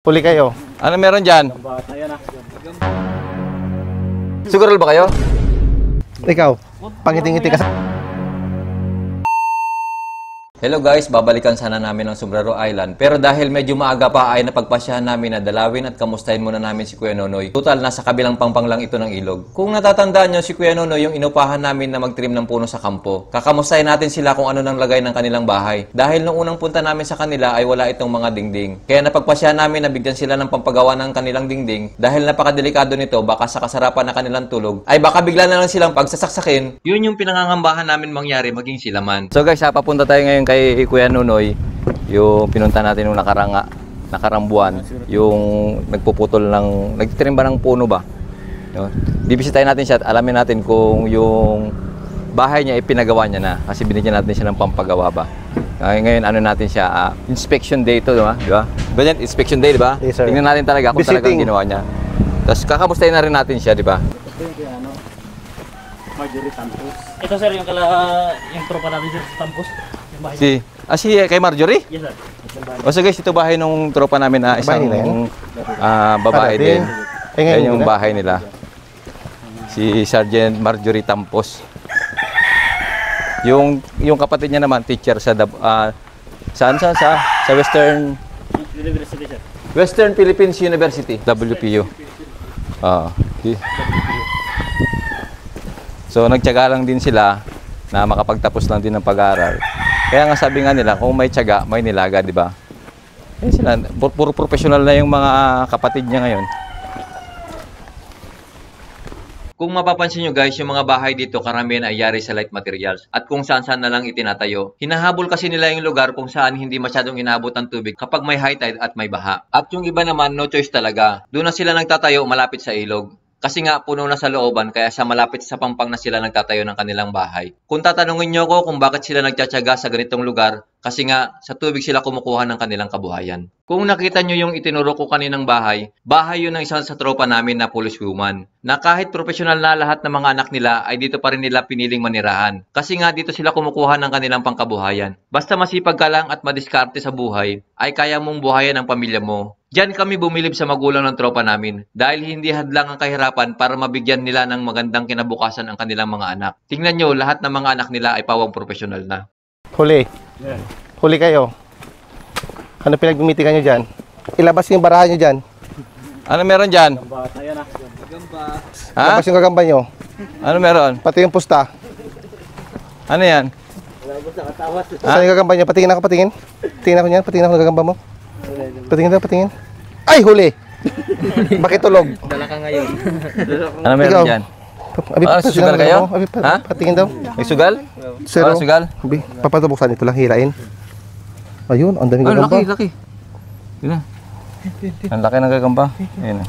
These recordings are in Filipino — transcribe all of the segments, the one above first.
Huli kayo. Ano meron dyan? Siguro ba kayo? Ikaw, pangiting-ngiti ka sa... Hello guys, babalikan sana namin ang Sombrero Island. Pero dahil medyo maaga pa ay napagpasyahan namin na dalawin at kamustahin muna namin si Kuya Nonoy. Total, nasa kabilang pangpang lang ito ng ilog. Kung natatandaan nyo, si Kuya Nonoy yung inupahan namin na mag-trim ng puno sa kampo. Kakamustahin natin sila kung ano nang lagay ng kanilang bahay. Dahil nung unang punta namin sa kanila ay wala itong mga dingding. Kaya napagpasyahan namin na bigyan sila ng pampagawa ng kanilang dingding. Dahil napakadelikado nito, baka sa kasarapan na kanilang tulog, ay baka bigla na lang silang pagsasaksakin. Yun yung pinangangambahan namin mangyari maging sila man. So guys, papunta tayo ngayon kay Kuya Nonoy, yung pinunta natin nung nakarang buwan, yung nagpuputol ng, nagtitrim ba ng puno ba? Bibisitahin natin siya at alamin natin kung yung bahay niya ipinagawa niya na kasi binigyan natin siya ng pampagawa ba. Ngayon ano natin siya, inspection day ito, di ba? Ganyan, inspection day, di ba? Yes, sir. Tingnan natin talaga kung talagang ginawa niya. Tapos kakamustahin na rin natin siya, di ba? Ito yung kaya Marjorie Tampos. Ito sir, yung tropa natin sa Tampos. Si kay Marjorie? Yes sir. O so guys, ito bahay nung tropa namin na isang babae din. Ayan yung bahay nila. Si Sergeant Marjorie Tampos. Yung kapatid niya naman, teacher sa saan sa Western University sir. Western Philippines University, WPU. So nagtiyaga lang din sila na makapagtapos lang din ng pag-aaral. Kaya nga sabi nga nila, kung may tiyaga, may nilaga, di ba? Eh sila, puro professional na yung mga kapatid niya ngayon. Kung mapapansin nyo guys, yung mga bahay dito karamihan ay yari sa light materials at kung saan-saan na lang itinatayo. Hinahabol kasi nila yung lugar kung saan hindi masyadong inaabot ang tubig kapag may high tide at may baha. At yung iba naman, no choice talaga. Doon na sila nagtatayo malapit sa ilog. Kasi nga puno na sa looban kaya sa malapit sa pampang na sila nagtatayo ng kanilang bahay. Kung tatanungin nyo ko kung bakit sila nagtsatsaga sa ganitong lugar, kasi nga sa tubig sila kumukuha ng kanilang kabuhayan. Kung nakita nyo yung itinuro ko kaninang bahay yun ng isang sa tropa namin na police woman. Na kahit profesional na lahat ng mga anak nila ay dito pa rin nila piniling manirahan. Kasi nga dito sila kumukuha ng kanilang pangkabuhayan. Basta masipag ka lang at madiskarte sa buhay, ay kaya mong buhayan ang pamilya mo. Diyan kami bumilib sa magulang ng tropa namin dahil hindi hadlang ang kahirapan para mabigyan nila ng magandang kinabukasan ang kanilang mga anak. Tingnan nyo, lahat ng mga anak nila ay pawang profesional na. Huli. Yeah. Huli kayo. Ano pinagbumitikan nyo dyan? Ilabas yung barahan nyo dyan. Ano meron dyan? Gamba. Ayan na. Gamba. Ha? Ilabas yung gagamba nyo. Ano meron? Pati yung pusta. Ano yan? Wala ko sa katawas. Saan yung gagamba nyo? Patingin ako, patingin. Patingin ako niyan. Patingin ako ng gagamba mo. Patingin daw, patingin. Ay, huli! Bakit tulog? Dala ka ngayon. Ano meron Ikaw. dyan? Abi, sugal kayo? Abi, Ha? Patingin daw. May sugal? Zero. Sugal? Abi, papatabuksan ito lang, hirain. Ayun, ang daming gagamba. Laki. Yun na. Ang laki ng gagamba. Ayun na.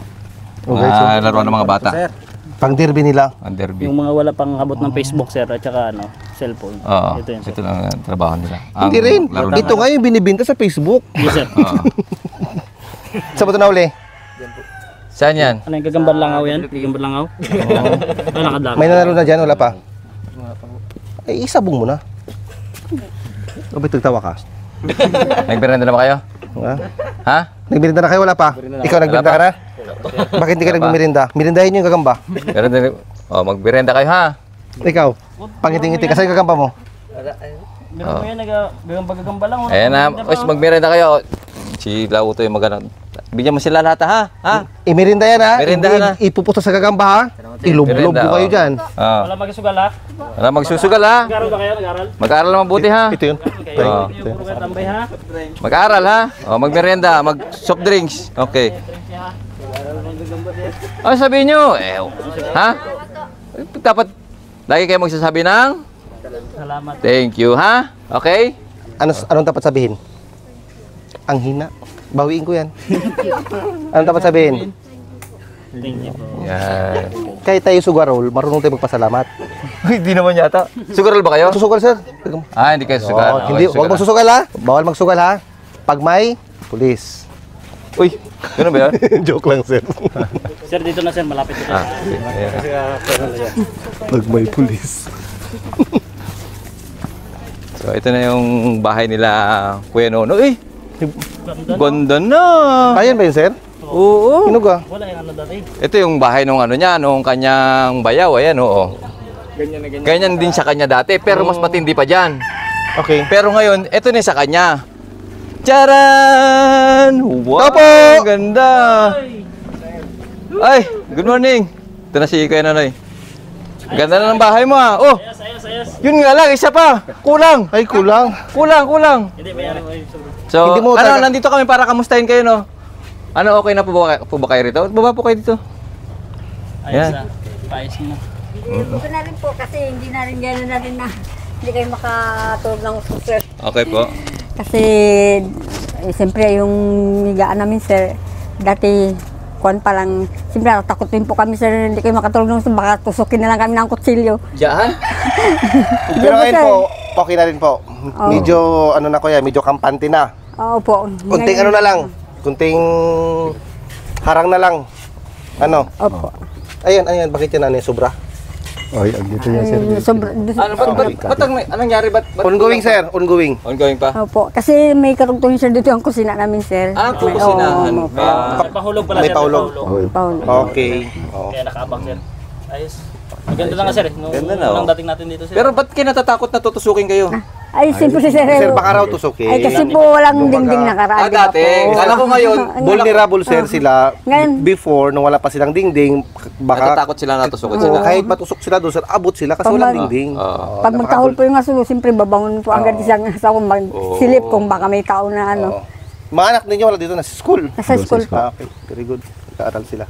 Okay, so, Laruan ng mga bata. Sir, pang derby nila. Ang derby. yung mga wala pang abot ng Facebook sir at saka cellphone. Oo. Ito yun sir. Ito lang ang trabaho nila. Hindi Ang rin. laro Ito nila. nga yung binibinta sa Facebook. Yes sir. Oo. Sa bato na uli. Saan yan? Ano yung gagambar langaw yan? Gagambar langaw? Oo. Ay nakadami. May nanalo na dyan, wala pa? Ay, isabong mo na. O, ba't nagtawa ka? Nagberenda na ba kayo? Ha? Nagmirinda na kayo, wala pa? Ikaw nagmirinda ka na? Bakit hindi ka nagmirinda? Mirindahin yung gagamba. Magberenda kayo ha? Ikaw, pangiting-ngiti ka. Saan yung gagamba mo? Meron mo yan, gagamba lang. Ayan na. Magberenda kayo. Si Lauto yung magandang. Bigyan mo sila lahat ha? Ha? Imirinda yan ha? Merindahan na. Ipuputo sa gagamba ha? Ilublob Merinda, ko kayo dyan. Wala magsugal ha? Wala magsusugal ha? Nag-aral ba kayo? Nag-aral? Mag-aaral na mabuti ha? Ito yun. Kayo, yung puro kayo tambay ha? Mag-aaral ha? Magmerenda, mag-soft drinks. Okay. Sabihin nyo. Ha? Dapat lagi kayo magsasabi ng Salamat. thank you ha? Okay? Anong dapat sabihin? Ang hina. Bawiin ko yan. Anong dapat sabihin? Thank you po. Yan. Kahit tayo sugarol, marunong tayo magpasalamat. Hindi naman yata. Sugaral ba kayo? Susugal sir. Hindi kayo sugal. Oh, hindi, huwag magsusugal ha. Bawal magsugal ha. Pag may, pulis. Uy, gano'n ba yan? Joke lang sir. Sir, dito na sir, malapit dito. Pag may pulis. So ito na yung bahay nila Kuya Nono. Ganda na. Ayan ba yun, sir? Oo. Hinog ah. Wala yung ano dati. Ito yung bahay nung ano niya, nung kanyang bayaw. Ayan, oo. Ganyan na ganyan. Ganyan din sa kanya dati, pero mas matindi pa dyan. Okay. Pero ngayon, ito na sa kanya. Charan! Wow! Opo! Ganda! Ay, good morning. Ito na si Kuya Nonoy. Ganda na ng bahay mo ah. Oh, Ayos. yun nga lang, isa pa. Kulang. Ay, kulang. Kulang. Hindi, may ano. So, Hindi mo ano, talaga- nandito kami para kamustahin kayo, no? Ano, okay na po ba kayo rito? Baba po kayo dito. Ayos Yan. na. Paayos mo na. Gusto na rin po kasi hindi na rin gano'n na rin na hindi kayo makatulog ng uso, sir. Okay po. Kasi, siyempre yung higaan namin, sir, dati, kuwan pa lang, siyempre natakot din po kami, sir, hindi kayo makatulog ng uso, baka tusukin na lang kami ng kutsilyo. Diyan? Pero ngayon sir. po, okay na rin po. Medyo, ano na ko yan, medyo kampante na. Oo po. Kunting ano na lang. Kunting harang na lang. Ano? Opo. Ayan, bakit yan, ano yung sobra? Oy, andito yan, sir. Ano, ba't anong nangyari? Ba't Ongoing, sir, ongoing. Ongoing pa? Opo. Kasi may karugtungin, sir, dito ang kusina namin, sir. Ah, kusinahan Oo, pa. May pahulog pala, May sir. pahulog. Oy, Paulo. Okay. Oo. Kaya nakaabang, sir. Ayos. Maganda na nga, sir. Nung Ganda na, unang oh. dating natin dito, sir. Pero ba't kayo natatakot na tutusukin kayo? Ay, siyempre, sir. Sir, baka raw tusukin. Ay, kasi po walang dingding nakaraan. Ah, dati. Kala ko ngayon, Vulnerable, sir, sila. Ngayon. Before, nung wala pa silang dingding, baka natatakot sila na tusukin Oo, sila. kahit matusok sila doon, sir, abot sila kasi Pag walang mag- dingding. Oo. Pag magtahol po yung aso, siyempre babangon po agad isang asawa magsilip kung baka may tao na ano. Mga anak ninyo wala dito na sa school. Nasa school po. Okay, very good. Nag-aaral sila.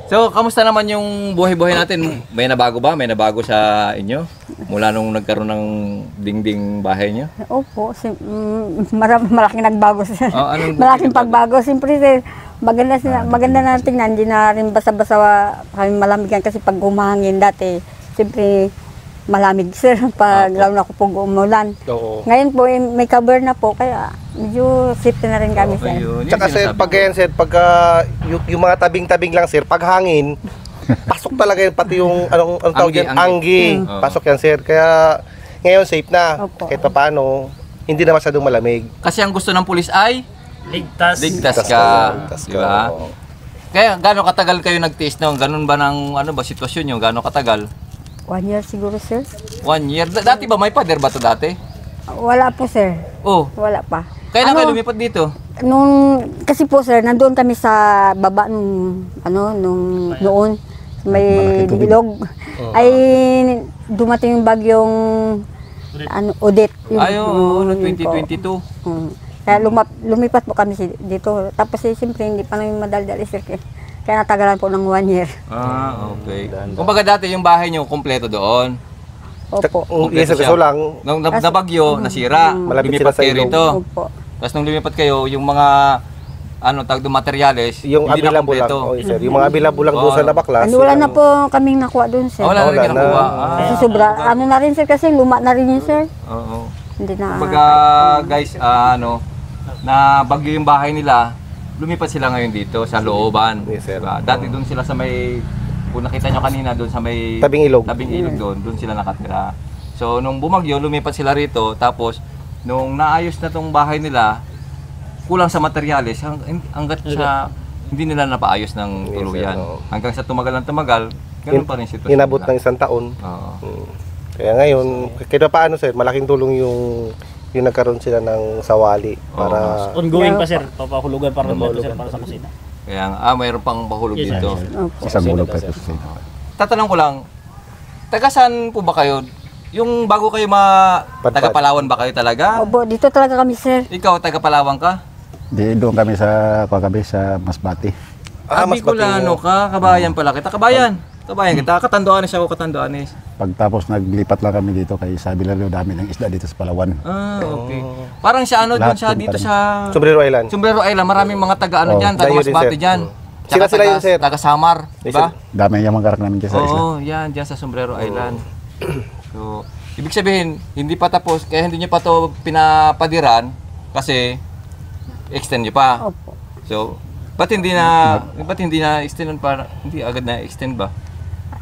So, kamusta naman yung buhay-buhay natin? May nabago ba? May nabago sa inyo? Mula nung nagkaroon ng dingding bahay nyo? Opo, malaking nagbago sir. Oh, anong Malaking pagbago. Siyempre sir, maganda na tingnan, hindi na rin basa-basa kami malamigan kasi pag humahangin dati, siyempre malamig sir pag lalo na po umulan. Oo. Ngayon po may cover na po kaya medyo safety na rin kami sir. Ayun, Tsaka sir, pag ganyan sir, pagka yung mga tabing-tabing lang sir, pag hangin, pasok talaga yan, pati yung anong tawag Anggi, yan, anggi. anggi. Oo. Pasok yan sir. Kaya ngayon safe na. Opo. Kahit paano, hindi na masyadong malamig. Kasi ang gusto ng pulis ay Ligtas. ligtas Ligtas ka. ligtas Di ba? Oo. Kaya gaano katagal kayo nagtiis noon? Ganun ba ng ano ba sitwasyon nyo? Gaano katagal? 1 year siguro sir. 1 year? Dati ba may pader ba to dati? Wala po sir. Oh, Wala pa. kailan kayo Ano? lumipat dito? Nung kasi po sir, nandoon kami sa baba nung noon may ilog. Ay dumating yung bagyong Odette. Ay, oo, yun noong po. 2022. Kaya lumipat po kami dito. Tapos siyempre hindi pa namin madaldali sir. Kaya natagalan po ng 1 year. Ah, okay. Kumbaga dati yung bahay nyo kompleto doon. Opo. Yes, sir, kaso lang, Nung nabagyo, nasira. Malapit Lumipat sila sa kayo ilog. rito. Opo. Tapos nung lumipat kayo, yung mga tawag doon, materyales, yung hindi na available lang. kompleto. Oh, sir, yung mga available lang doon sa Nabaklas. Ano, wala na po kaming nakuha doon sir. Ah, wala na rin Wala na. nakuha. Kasi sobra, ano na rin sir kasi luma na rin yun sir. Oo. Hindi na. Kumbaga, guys, na bagyo yung bahay nila, lumipat sila ngayon dito sa looban. Yes, sir. Diba? Dati doon sila sa may, kung nakita nyo kanina doon sa may Tabing ilog. doon sila nakatira. So, nung bumagyo, lumipat sila rito. Tapos, nung naayos na tong bahay nila, kulang sa materyales hanggat sa hindi nila napaayos ng tuluyan. oo. Hanggang sa tumagal ng tumagal, ganun pa rin sitwasyon Inabot nila. ng 1 taon. Oo. Kaya ngayon, kahit paano sir, malaking tulong yung nagkaroon sila ng sawali para Ongoing pa, sir. Papahulugan para naman ito, sir, para sa kusina. Kaya mayroon pang pahulog Yes, dito. Opo. isang gulong pa ito, sir. Tatanong ko lang, taga saan po ba kayo? Yung bago kayo Padpad. taga Palawan ba kayo talaga? Opo, dito talaga kami sir. Ikaw, taga Palawan ka? Di doon kami sa Masbate. mas Bicolano ka, kabayan pala kita. Kabayan kita, Katanduanes ako, Katanduanes. Pagtapos naglipat lang kami dito kay sabi lang dami ng isda dito sa Palawan. Ah, okay. Parang siya doon Lahat siya yung dito parang- sa Sombrero Island. Sombrero Island, maraming mga taga Oh, diyan, taga dayo din, Masbate sir. diyan. Sila yun, sir. Taga Samar, di ba? Dami yung mga karak namin dyan sa isla. Oo, yan, diyan sa Sombrero Island. So, ibig sabihin, hindi pa tapos, kaya hindi nyo pa to pinapadiran kasi extend nyo pa. Opo. So, ba't hindi na extend para hindi agad na extend ba?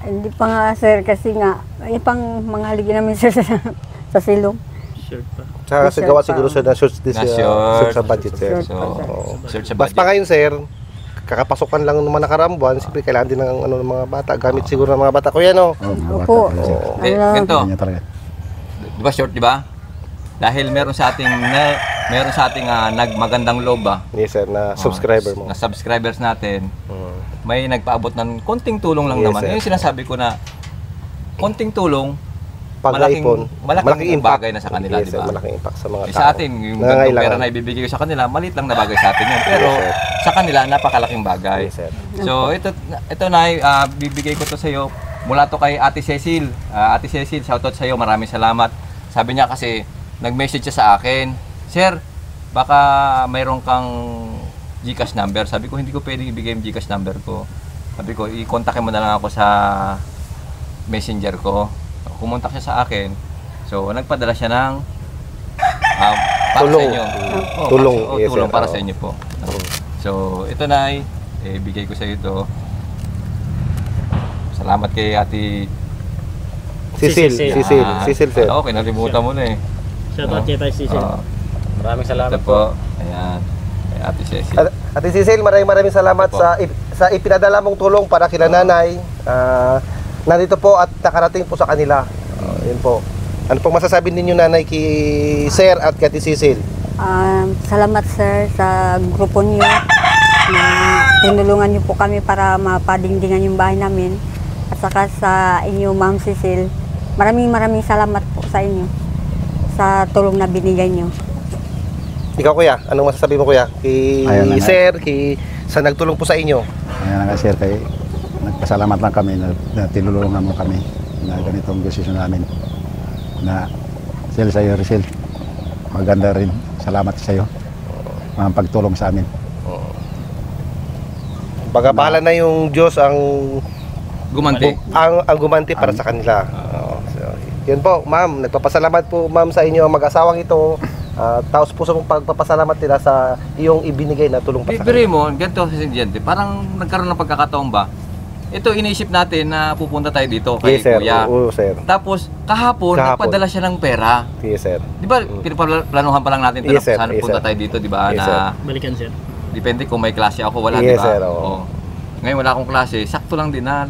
Hindi pa nga sir kasi nga, pang mga haligi namin sir sa silong. Shirt pa. Tsaka T-shirt gawa pa. siguro sir na shorts this Na shorts sa shorts. budget sir. Shorts. So, Oo. search sa Basta budget. ngayon sir, kakapasukan lang naman nakarambuan, siyempre kailangan din ng ano ng mga bata, gamit siguro ng mga bata. Kuya no. Opo. Hindi, ganito. Ganyan talaga. Di ba short, di ba? Dahil meron sa ating nagmagandang loob ba? Yes sir, na subscriber mo. Na subscribers natin, Mm. may nagpaabot ng konting tulong lang Yes, naman. sir. Yung sinasabi ko na konting tulong, Pag-ipon, malaking bagay na sa kanila, yes, di ba? sir, malaking impact sa mga Eh, tao. sa atin, yung gantong Nangangailangan. pera na ibibigay ko sa kanila, maliit lang na bagay sa atin yun. Pero Yes, sir. sa kanila, napakalaking bagay. Yes, sir. So, ito na, bibigay ko to sa iyo. Mula to kay Ate Cecil. Ate Cecil, shoutout sa iyo. Maraming salamat. Sabi niya kasi, nag-message siya sa akin, Sir, baka mayroon kang GCash number. Sabi ko, hindi ko pwedeng ibigay yung GCash number ko. Sabi ko, i-contact mo na lang ako sa messenger ko. Kumontak siya sa akin. So, nagpadala siya ng para Tulong. sa inyo. Tulong, yes, tulong sir. para Oo. sa inyo po. So, ito na bigay ko sa iyo ito. Salamat kay Ate. Cecil, Cecil, Cecil sir. Okay, nalimutan mo na eh. Shoutout kay Tay Cecil. Maraming salamat po. Ayan. Kay Ate Cecil. Ate Cecil, maraming salamat Opo. sa ipinadala mong tulong para kila nanay. Nandito po at nakarating po sa kanila. Yun po. Ano pong masasabi ninyo nanay kay Sir at kay Ate Cecil? Salamat sir sa grupo niyo na tinulungan niyo po kami para mapadingdingan yung bahay namin. At saka sa inyo, Ma'am Cecil, maraming salamat po sa inyo sa tulong na binigay niyo. Ikaw kuya, anong masasabi mo kuya? Kay Ayun na nga. Sir, sa nagtulong po sa inyo. Kaya nga sir, kay nagpasalamat lang kami na tinulungan mo kami na ganitong desisyon namin. Na Sil sa iyo, Rizal, maganda rin. Salamat sa iyo. Mga pagtulong sa amin. Baga bahala na yung Diyos ang Gumanti. gumanti para sa kanila. So, yun po, ma'am. Nagpapasalamat po, ma'am, sa inyo ang mag-asawang ito. Taos puso mong pagpapasalamat nila sa iyong ibinigay na tulong pa sa Bibiri kanila. mo, ganito si Gente, parang nagkaroon ng pagkakataon ba? Ito, iniisip natin na pupunta tayo dito kay Yes, sir. Kuya. Oo, sir. Tapos, kahapon, nagpadala siya ng pera. Yes, sir. Di ba, pinaplanuhan pa lang natin ito Yes, sir. na saan Yes, punta sir. tayo dito, di ba? Yes, Na, sir. Balikan sir. depende kung may klase ako, wala, Yes, di ba? sir, oo. Oo. Ngayon, wala akong klase. Sakto lang din na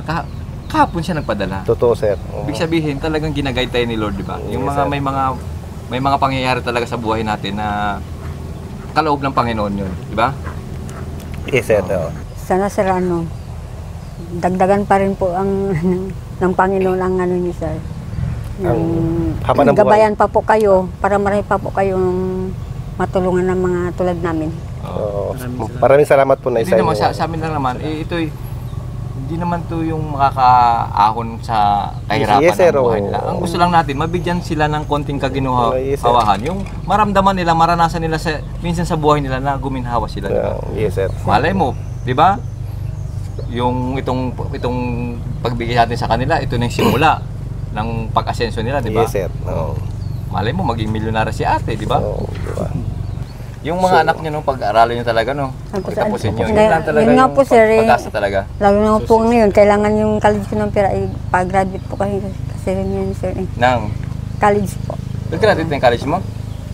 kahapon siya nagpadala. Totoo, sir. Oo. Ibig sabihin, talagang ginaguide tayo ni Lord, di ba? Yung Yes, mga, sir. may mga pangyayari talaga sa buhay natin na kaloob ng Panginoon yun, di ba? Yes, sir. Oo. Sana sir, dagdagan pa rin po ang ng Panginoon ang niyo sir. haba ng buhay. Gabayan pa po kayo para marami pa po kayong matulungan ng mga tulad namin. Oo. Maraming salamat po na Hindi isa naman, inyo. sa amin lang naman, hindi naman to yung makakaahon sa kahirapan Yes, sir, ng buhay oo. nila. Ang gusto lang natin, mabigyan sila ng konting Yes, sir. kaginhawahan. Yung maramdaman nila, maranasan nila minsan sa buhay nila na guminhawa sila. Di ba? Yes, sir. Malay mo, di ba? Yung itong pagbigay natin sa kanila, ito na yung simula ng pag-asenso nila, di ba? Yes, sir. Oo. Malay mo, maging milyonaryo si ate, di ba? Oo, di ba? Yung mga anak niyo, pag-aralin niyo talaga, no? Pagtapusin niyo. Yun Ngayon- lang talaga yun nga yung po, sir, pag-asa talaga. Lalo na po ngayon, kailangan yung college ko ng pera, pag-graduate po kayo kasi rin yun sir. Nang, College po. nag-graduate na yung college mo?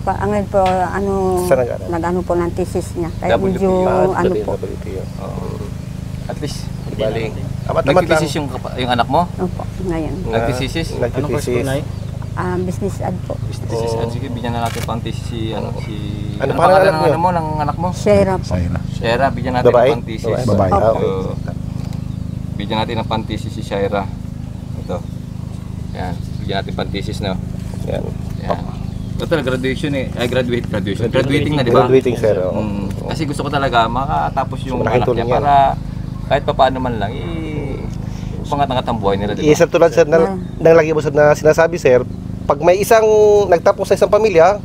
Ang ngayon po, Saan nag-aral? nag-ano po ng thesis niya. Kaya WP. medyo, ano po. WPO. Oo. At least, Bali. Amat-amat lang. nagtitisis yung anak mo? Opo, ngayon. Nagtitisis? Anong course po, Nay? Business ad po. Thesis. Sige, bigyan na natin pang thesis si, ano Ano ano pangalan pangalan niyo? ng anak mo? Share po. Sayra. Shaira, bigyan natin Babae? ng pang thesis. Babae. Ah, okay. Oo. Bigyan natin ng pang thesis si Shaira. Ito. Yan, bigyan natin pang thesis, no? Yan. Yan. Ito na graduation eh. Ay, graduation. Graduating na, di ba? Graduating, sir. Oo. Kasi gusto ko talaga makatapos yung Malaking anak niya tulong yan. para kahit pa paano man lang pangat-angat ang buhay nila, di ba? Isa tulad sir ng lagi mo sir na sinasabi sir, pag may isang nagtapos sa isang pamilya,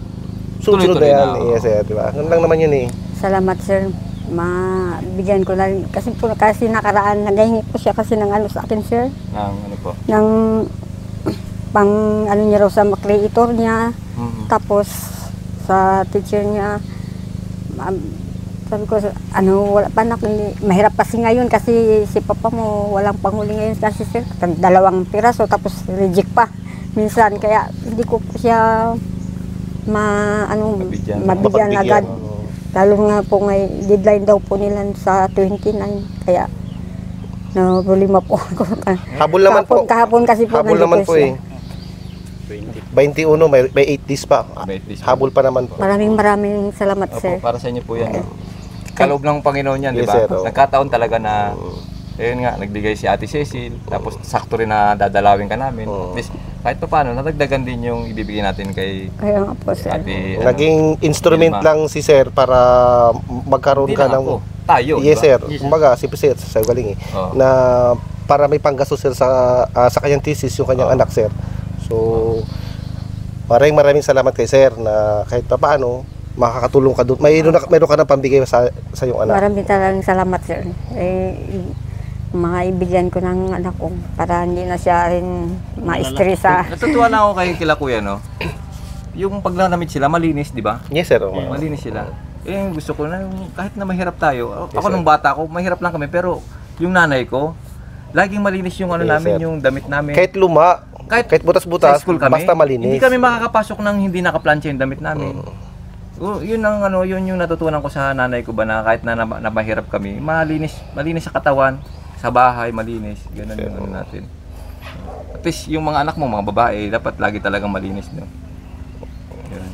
sunod-sunod na Tuloy-tuloy yan. na, oo. Yes, sir, di ba? Ganun lang naman yun eh. Salamat sir. Mabigyan ko na rin. Kasi nakaraan, nagahingi po siya kasi ng ano sa akin sir. Ng ano po? Ng pang ano niya raw sa creator niya. Mhm. Tapos sa teacher niya. Sabi ko, wala pa na, mahirap kasi ngayon kasi si papa mo walang panghuli ngayon kasi sir, 2 piraso tapos reject pa minsan, kaya hindi ko po siya Mabigyan. mabigyan agad. Oo. Lalo nga po ngay deadline daw po nila sa 29. Kaya problema po ako. Habol naman po. Kahapon kasi po Habol nandito naman po siya. 21, may 8 days pa. May 8 days pa. Habol pa naman po. Maraming salamat, Opo, sir. para sa inyo po yan. Kaloob ng Panginoon yan, di Yes, ba? sir, oo. Nagkataon talaga na, ayun nga, nagbigay si Ate Cecil, tapos sakto rin na dadalawin ka namin. Oo. At least, kahit pa paano, nadagdagan din yung ibibigay natin kay Kaya nga po, sir. Ate, Naging instrument Vilma. lang si sir para magkaroon Hindi ka lang ng... ako. Tayo, Yes, di ba? sir. Kumbaga, si sir, sa galing eh. Oo. Na para may panggastos sir sa kanyang thesis, yung kanyang Oo. anak, sir. So, maraming salamat kay sir na kahit pa paano, makakatulong ka doon. Mayroon ka ng pambigay sa iyong anak. Maraming talagang salamat, sir. Mga ibigyan ko ng anak ko para hindi na siya rin ma-stressa. Natutuwa lang ako kay kila kuya, no? Yung paglalamit sila, malinis, di ba? Yes, sir. Malinis sila. Eh, gusto ko na, kahit na mahirap tayo. Ako sir. nung bata ko, mahirap lang kami. Pero, yung nanay ko, laging malinis yung ano Yes, namin, sir. yung damit namin. Kahit luma, Kahit kahit sa butas-butas, school kami, basta malinis. hindi kami makakapasok ng hindi nakaplansya yung damit namin. Yun ang ano, yun yung natutunan ko sa nanay ko ba na kahit na mahirap kami, malinis sa katawan, sa bahay, malinis. Ganun yung ano natin. At least yung mga anak mo, mga babae, dapat lagi talagang malinis, no? Yun.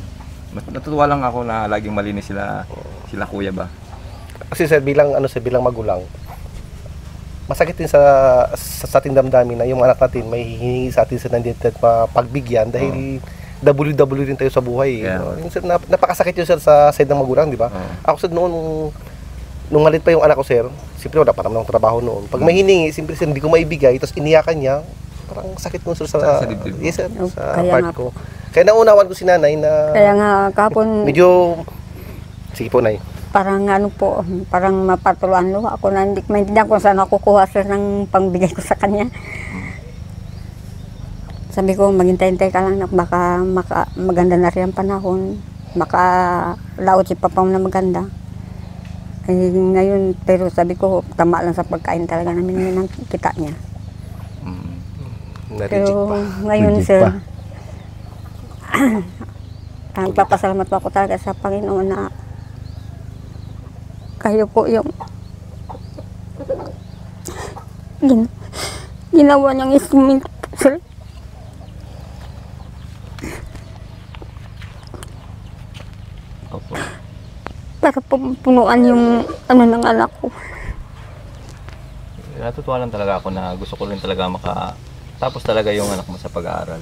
Natutuwa lang ako na laging malinis sila kuya ba. Kasi sir, bilang magulang, masakit din sa ating damdamin na yung anak natin may hihingi sa atin sa nandito at pagbigyan dahil WW rin tayo sa buhay. Yeah. No? Yung, sir, napakasakit yun sir sa side ng magulang, di ba? Ako sir, nung malit pa yung anak ko sir, siyempre wala pa naman ng trabaho noon. Pag may hiningi, siyempre sir, hindi ko maibigay, tapos iniyakan niya, parang sakit nun sir sa dibdib. yes, sir, Oh, sa kaya part nga ko. Kaya naunawan ko si nanay na Kaya nga kahapon medyo, sige po nay. parang parang mapatuluan luha ako na hindi maintindihan kung saan ako kukuha, sir, ng pangbigay ko sa kanya. Sabi ko, maghintay-hintay ka lang na baka maganda na rin ang panahon. Makalaot si Papang na maganda. Eh, ngayon, pero sabi ko, tama lang sa pagkain talaga namin ngayon ang kita niya. Na-reject Pero pa. ngayon, Reject sir, pa. nagpapasalamat po ako talaga sa Panginoon na kayo po yung ginawa niyang instrument, sir. Opo. Para po punuan yung ano ng anak ko. Natutuwa lang talaga ako na gusto ko rin talaga makatapos talaga yung anak mo sa pag-aaral.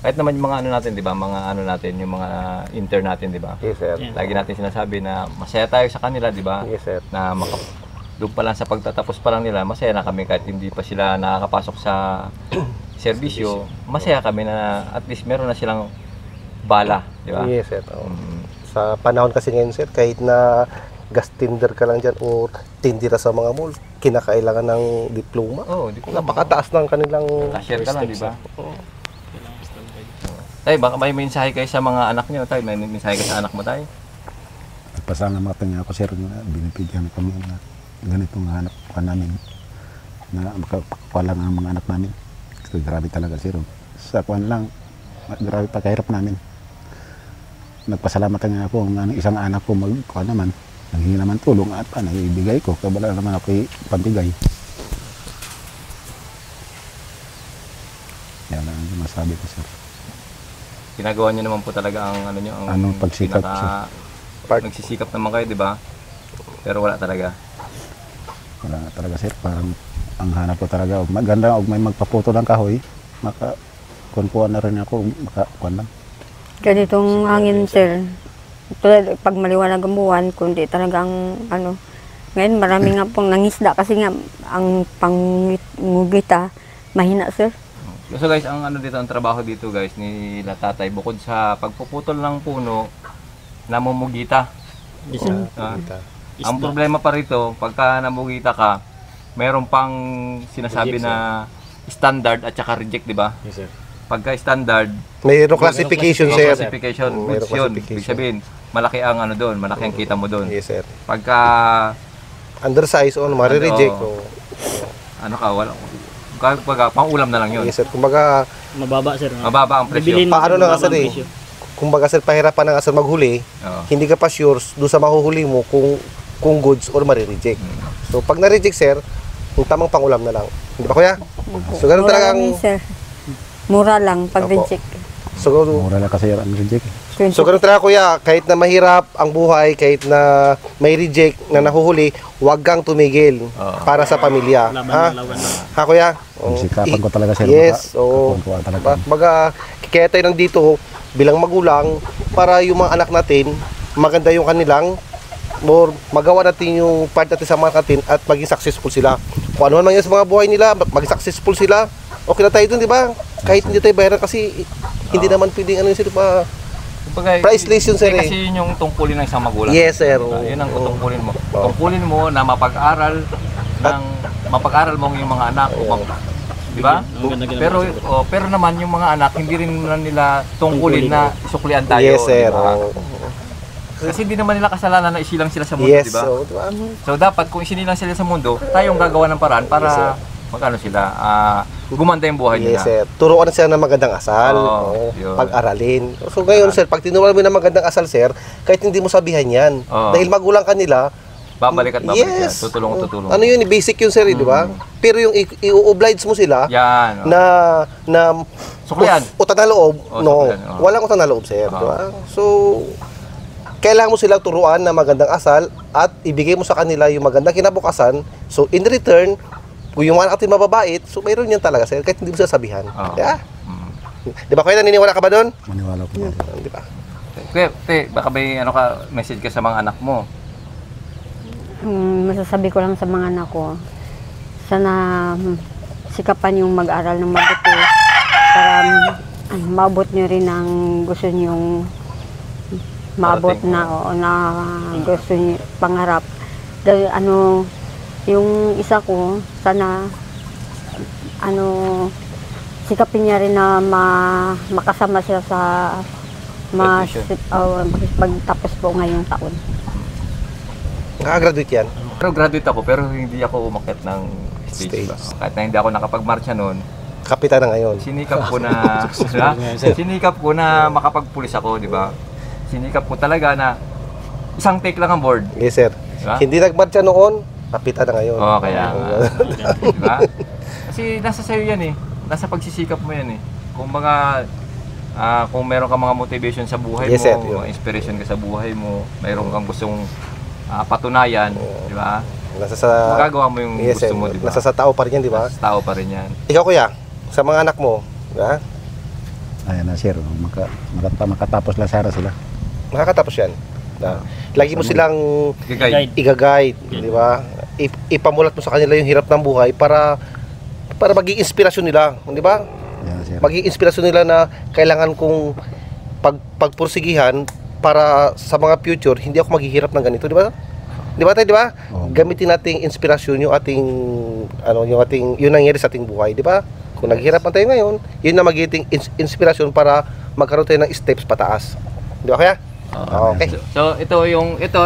Kahit naman yung mga ano natin, 'di ba? Mga ano natin, yung mga intern natin, 'di ba? Yes, sir. Lagi natin sinasabi na masaya tayo sa kanila, 'di ba? Yes, sir. Na doon pa lang sa pagtatapos pa lang nila, masaya na kami kahit hindi pa sila nakakapasok sa serbisyo. Masaya kami na at least meron na silang bala, 'di ba? Yes, sir. Oo. Sa panahon kasi ngayon, sir, kahit na gas tender ka lang dyan o tindira sa mga mall, kinakailangan ng diploma. Oh, di ko Napakataas ng kanilang... Cashier ka lang, 'di ba? Tay, baka may mensahe kayo sa mga anak niyo, tay. May mensahe kayo sa anak mo, tay. Pasalamatan nga ako sir na binibigyan kami na ganitong hanap pa namin na makakuha lang ang mga anak namin. So, grabe talaga sir. Sa kuwan lang, grabe pa kahirap namin. Nagpasalamatan nga ako ng isang anak ko magkuha naman. Nanghingi naman tulong at ibigay ko. Kaya wala naman ako pambigay. Yan lang ang masabi ko sir. Ginagawa niyo naman po talaga ang ano niyo, ang Anong pagsikap, nagsisikap naman kayo, 'di ba? Pero wala talaga. Wala nga talaga sir, parang ang hanap ko talaga, maganda og may magpaputo ng kahoy, makakuha na rin ako, makakuha lang. Ganitong hangin, sir. Tulad pag maliwanag ang buwan, kundi talagang ano. Ngayon marami nga pong nangisda kasi nga ang pangugita mahina, sir. So guys, ang ano dito, ang trabaho dito guys ni tatay, bukod sa pagpuputol ng puno, namumugita. Ah, ang problema pa rito, pagka namugita ka, mayroon pang sinasabi na standard at saka reject, di ba? Yes, sir. Pagka standard, Mayroong classification, may sir. classification, Mayroong goods yun. classification. Ibig sabihin, malaki ang ano doon, malaki ang kita mo doon. Yes, sir. Pagka, Undersize o mare-reject. Oo. o ano ka, wala, pang ulam na lang yun. Yes, sir. Kumbaga, Mababa, sir. Mababa ang presyo. Bibilin, paano na nga, mababa sir, ang eh? presyo. kumbaga sir, pahirapan ng asal maghuli, Oo. hindi ka pa sure doon sa mahuhuli mo kung goods or mare-reject. So pag na-reject sir, yung tamang pangulam na lang. Hindi ba kuya? So ganun Mura talagang lang yun, sir. Mura lang pag Opo. reject. so, Mura lang kasi ang reject. so ganun talaga kuya, kahit na mahirap ang buhay, kahit na may reject na nahuhuli, huwag kang tumigil para sa pamilya. Ha? Laban. Ha kuya? Oo. Sikapan ko talaga sir. Yes, oo. Kumpuluan talaga. Baga, kaya tayo nandito bilang magulang para yung mga anak natin, maganda yung kanilang or magawa natin yung part natin sa mga natin at maging successful sila. Kung ano man yan sa mga buhay nila, maging successful sila, okay na tayo dun, di ba? Kahit hindi tayo bayaran kasi hindi naman pwedeng ano yun sila pa. Kumbaga, Priceless yun, sir, eh. Kasi yun yung tungkulin ng isang magulang. Yes, sir. Yun ang Oo. tungkulin mo. Oo. Tungkulin mo na mapag-aral mo yung mga anak. Di ba? Pero naman yung mga anak, hindi rin nila tungkulin na suklian tayo. Yes, sir. di ba? Oo. Kasi hindi naman nila kasalanan na isilang sila sa mundo, Yes, di ba? so, di ba? So dapat kung isinilang sila sa mundo, tayong gagawa ng paraan para Yes, sir. magano sila, gumanda yung buhay nila. Yes, sir. Turuan na sila ng magandang asal. Oo, Oo. yun. Pag-aralin. So ngayon, sir, pag tinuruan mo ng magandang asal, sir, kahit hindi mo sabihan yan, Oo. dahil magulang ka nila, Babalik at babalik yes. yan. Tutulong. Ano yun, basic yun, sir, di ba? Pero yung i-oblige mo sila Yan. na Suklian. utang na loob, Oo, no. suklian, oo. Walang utang na loob, sir, di Oo. ba? So, kailangan mo silang turuan na magandang asal at ibigay mo sa kanila yung magandang kinabukasan. So, in return, kung yung mga natin mababait, so mayroon yan talaga, sir, kahit hindi mo sasabihan. Oo. Yeah? Mm. Di ba, kaya naniniwala ka ba doon? Maniwala ko. Di ba? Kuya, baka may message ka sa mga anak mo. Masasabi ko lang sa mga anak ko, sana sikapan yung mag-aral ng mabuti para maabot nyo rin ang gusto nyong maabot Parating, na, na gusto nyo pangarap. Dahil yung isa ko, sana sikapin niya rin na makasama siya sa pagtapos po ngayong taon. Nakagraduate yan. Pero graduate ako, pero hindi ako umakyat ng stage. Stage. Kahit na hindi ako nakapag-marcha noon, Kapitan na ngayon. sinikap ko na, sinikap ko na makapagpulis ako, di ba? Sinikap ko talaga na isang take lang ang board. Yes, sir. Diba? Hindi nagmarcha noon, kapitan na ngayon. Oo, kaya nga. Di ba? Kasi nasa sa'yo yan eh. Nasa pagsisikap mo yan eh. Kung kung meron ka mga motivation sa buhay Yes, mo, sir, yun. mga inspiration ka sa buhay mo, meron kang gustong patunayan, di ba? Nasa sa Magagawa mo yung yes, gusto sir. mo, di ba? Nasa sa tao pa rin yan, di ba? Nasa tao pa rin yan. Ikaw kuya, sa mga anak mo, ha? Ayan na sir, makatapos lang sana sila. Makakatapos yan. Lagi mo silang Gagay. i-guide, di ba? Ipamulat mo sa kanila yung hirap ng buhay para maging inspirasyon nila, di ba? Ayan na sir. Maging inspirasyon nila na kailangan kong pagpursigihan para sa mga future, hindi ako maghihirap ng ganito, di ba? Di ba tayo, di ba? Oo. Gamitin nating inspirasyon yung ating yung nangyari sa ating buhay, di ba? Kung naghihirapan tayo ngayon, yun na magiging inspirasyon para magkaroon tayo ng steps pataas. Di ba kaya? Okay. So ito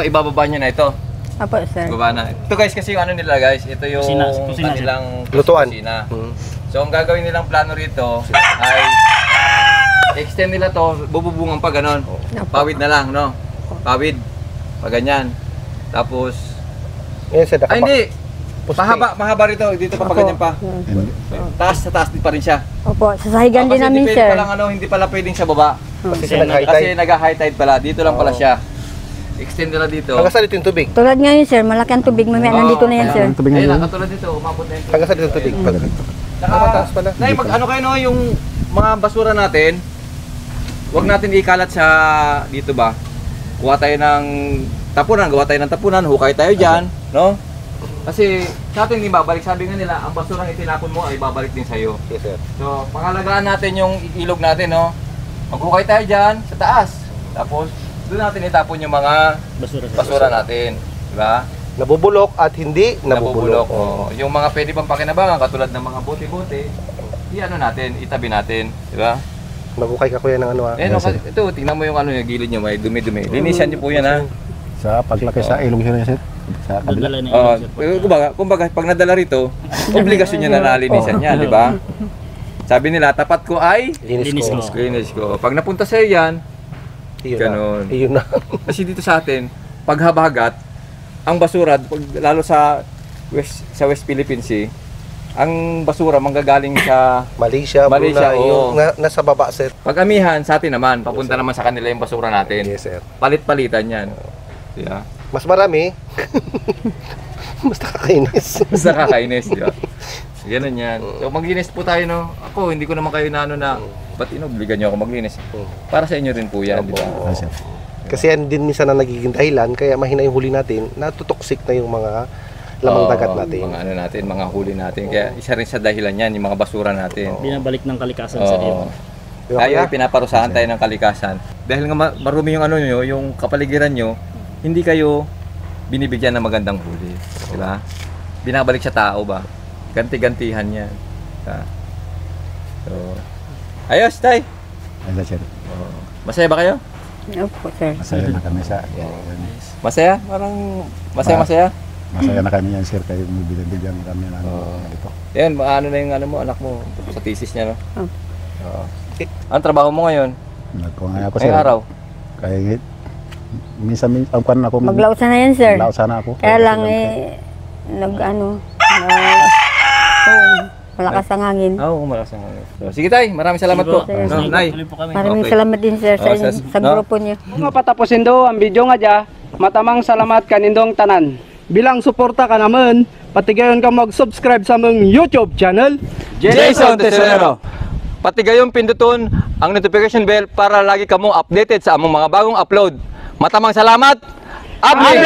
ibababa niyo na ito. Apo, sir. Ibaba na. Ito guys kasi yung ano nila guys, ito yung Kusina, kanilang Lutuan. kusina. Mm. So ang gagawin nilang plano rito ay extend nila to, bububungan pa ganon. Pawid na lang, no? Pawid. Pa ganyan. Tapos Ngayon, sir, ay hindi. Poste. Mahaba rito, dito pa ganyan pa. And, Sa taas din pa rin siya. Opo, sasahigan din Kasi namin, hindi sir. pwede palang hindi pala pwedeng sa baba. Kasi Kasi sila nag-high Kasi tide. nag-high tide pala, dito lang pala Oo. siya. Extend nila dito. Hanggang sa dito yung tubig. Tulad ngayon, sir, malaki ang tubig. Mamaya Oo, nandito na yan, kaya- sir. tubig Ayun, ngayon. katulad dito, umabot na yung Hanggang sa dito yung tubig. Mataas pala. Nay, ano kayo no, yung mga basura natin, huwag natin ikalat sa dito ba? Kuha tayo ng tapunan, gawa tayo ng tapunan, hukay tayo dyan, no? Kasi sa atin hindi babalik, sabi nga nila, ang basurang itinapon mo ay babalik din sa'yo. Yes, sir. So, pangalagaan natin yung ilog natin, no? Maghukay tayo dyan, sa taas. Tapos, doon natin itapon yung mga basura natin. Diba? Nabubulok at hindi nabubulok. Oh. Yung mga pwede pang pakinabangan, katulad ng mga bote-bote, natin, itabi natin. Diba? Magukay ka kuya ng ano Eh, no, ito, tingnan mo yung ano, yung gilid nyo, may dumi-dumi. Linisan nyo po yan, ha? sa paglaki sa ilong sir, sir. Sa kabila. Dadala na Oh, yun, sir. kumbaga, pag nadala rito, obligasyon nyo na nalinisan yan, di ba? Sabi nila, tapat ko ay Linis Linis ko. ko. linis ko. Pag napunta sa'yo yan, Yun Ganon. Na. Yun na. Kasi dito sa atin, paghabagat, ang basura, lalo sa West Philippine Sea, ang basura manggagaling sa Malaysia, Malaysia, Brunei, oo. yung nasa baba, sir. pag-amihan sa atin naman, papunta naman sa kanila yung basura natin. Yes, sir. Palit-palitan yan. Yeah. Mas marami. Mas nakakainis. Basta kakainis, di ba? Ganun yan. So maglinis po tayo, no? Ako, hindi ko naman kayo na ba't inobligan nyo ako maglinis? Para sa inyo rin po yan, di ba? Ah, sir. Kasi yan din minsan na nagiging dahilan, kaya mahina yung huli natin, natutoxic na yung mga lamang dagat natin. Mga ano natin, mga huli natin. Kaya isa rin sa dahilan yan, yung mga basura natin. Binabalik ng kalikasan sa iyo. Di ba, Tayo kuya? ay pinaparusahan tayo ng kalikasan. Dahil nga marumi yung ano nyo, yung kapaligiran nyo, hindi kayo binibigyan ng magandang huli. Di ba? Binabalik sa tao ba? Ganti-gantihan yan. Diba? So, ayos, tay! Ayun, sir. Masaya ba kayo? Opo, sir. Masaya na kami sa... Masaya? Parang masaya-masaya? Masaya na kami yan, sir, kayo binibigyan kami ng ito. Yan, ano na yung ano mo, anak mo, sa thesis niya, no? Oh. Oo. Ang trabaho mo ngayon? Nagkuha ako, sir. Ngayong araw? Kaya minsan ang kwan ako. Maglausan na yan, sir. Maglausan na ako. Kaya lang malakas ang hangin. Oo, malakas ang hangin. So, sige tay, maraming salamat po. Sir, No, sige. Nay. Tuloy po kami. Maraming Okay. salamat din, sir, sa, Oh, sa no? grupo niyo. Kung mapatapusin do ang video nga dya, matamang salamat kanindong tanan. Bilang suporta ka naman, patigayon ka mag-subscribe sa mong YouTube channel. Jason Tesorero. Pati gayong pinduton ang notification bell para lagi kamong updated sa among mga bagong upload. Matamang salamat. Update!